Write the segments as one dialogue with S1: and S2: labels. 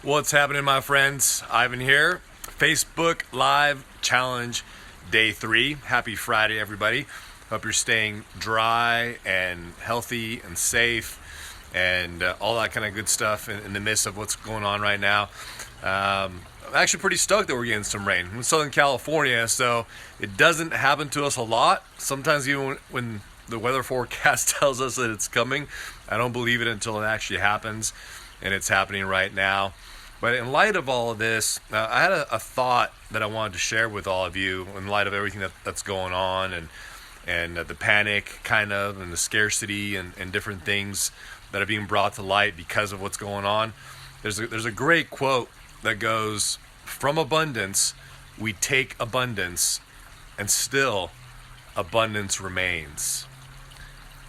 S1: What's happening, my friends? Ivan here. Facebook Live Challenge Day 3. Happy Friday, everybody. Hope you're staying dry and healthy and safe and all that kind of good stuff in the midst of what's going on right now. I'm actually pretty stoked that we're getting some rain. I'm in Southern California, so it doesn't happen to us a lot. Sometimes even when the weather forecast tells us that it's coming, I don't believe it until it actually happens, and it's happening right now. But in light of all of this, I had a thought that I wanted to share with all of you in light of everything that's going on and the panic kind of and the scarcity and different things that are being brought to light because of what's going on. There's a great quote that goes, "From abundance, we take abundance, and still abundance remains."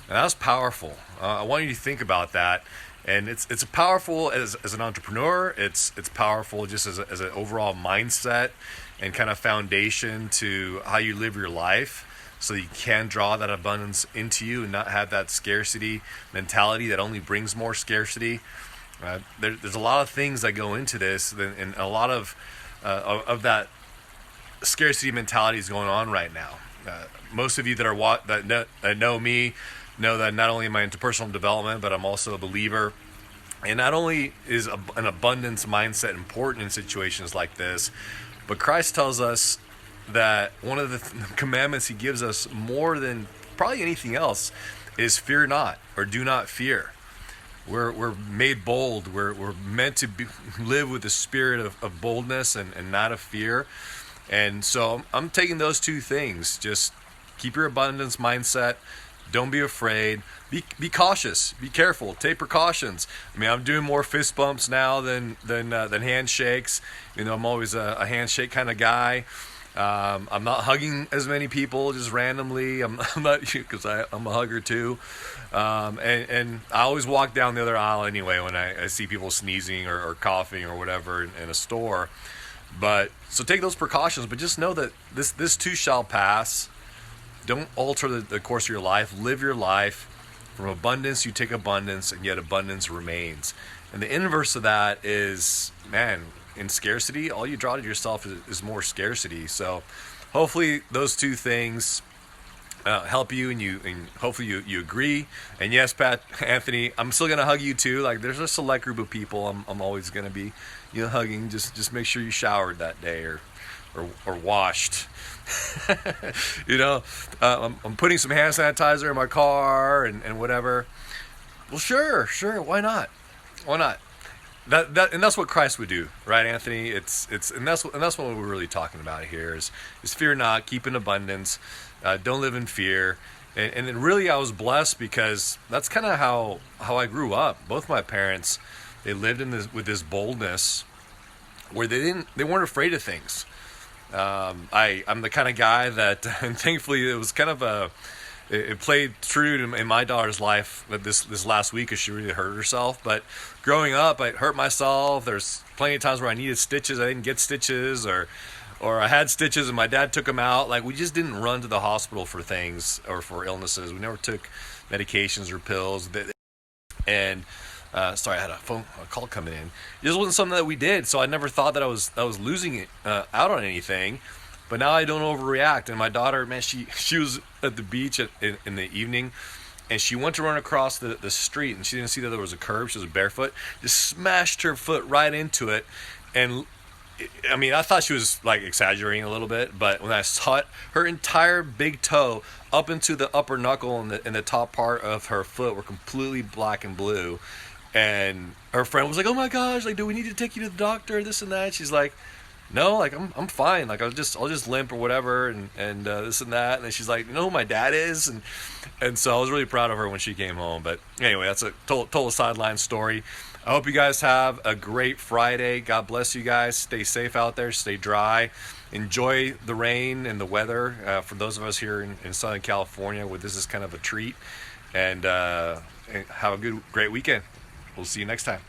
S1: And that's powerful. I want you to think about that. And it's powerful as an entrepreneur. It's powerful just as an overall mindset and kind of foundation to how you live your life, so you can draw that abundance into you and not have that scarcity mentality that only brings more scarcity. There's a lot of things that go into this, and a lot of that scarcity mentality is going on right now. Most of you that know me know that not only am I into personal development, but I'm also a believer. And not only is an abundance mindset important in situations like this, but Christ tells us that one of the commandments he gives us more than probably anything else is fear not, or do not fear. We're made bold. We're meant to live with the spirit of boldness and not of fear. And so I'm taking those two things. Just keep your abundance mindset. Don't be afraid. Be cautious. Be careful. Take precautions. I mean, I'm doing more fist bumps now than handshakes. You know, I'm always a handshake kind of guy. I'm not hugging as many people just randomly. I'm not, because I'm a hugger too. And I always walk down the other aisle anyway when I see people sneezing or coughing or whatever in a store. But so take those precautions. But just know that this too shall pass. Don't alter the course of your life. Live your life. From abundance, you take abundance, and yet abundance remains. And the inverse of that is, man, in scarcity, all you draw to yourself is more scarcity. So hopefully those two things help you, and hopefully you agree. And yes, Anthony, I'm still going to hug you too. Like, there's a select group of people I'm always going to be hugging. Just make sure you showered that day or washed. I'm putting some hand sanitizer in my car and whatever. Well, sure, why not? And that's what Christ would do, right, Anthony? And that's what we're really talking about here is fear not, keep in abundance, don't live in fear. And then really I was blessed because that's kind of how I grew up. Both my parents, they lived with this boldness where they weren't afraid of things. I'm the kind of guy that, and thankfully it was kind of it played true in my daughter's life this last week, as she really hurt herself. But growing up, I hurt myself. There's plenty of times where I needed stitches. I didn't get stitches, or I had stitches and my dad took them out. Like, we just didn't run to the hospital for things or for illnesses. We never took medications or pills. And sorry, I had a call coming in. It just wasn't something that we did, so I never thought that I was losing it out on anything. But now I don't overreact. And my daughter, man, she was at the beach in the evening, and she went to run across the street, and she didn't see that there was a curb. She was barefoot, just smashed her foot right into it. And I mean, I thought she was like exaggerating a little bit, but when I saw it, her entire big toe up into the upper knuckle and the top part of her foot were completely black and blue. And her friend was like, "Oh my gosh, like, do we need to take you to the doctor, this and that?" She's like, "No, like, I'm fine. Like, I'll just limp or whatever, and this and that." And then she's like, "You know who my dad is?" And so I was really proud of her when she came home. But anyway, that's a total sideline story. I hope you guys have a great Friday. God bless you guys. Stay safe out there. Stay dry. Enjoy the rain and the weather. For those of us here in Southern California, where this is kind of a treat. And have a great weekend. We'll see you next time.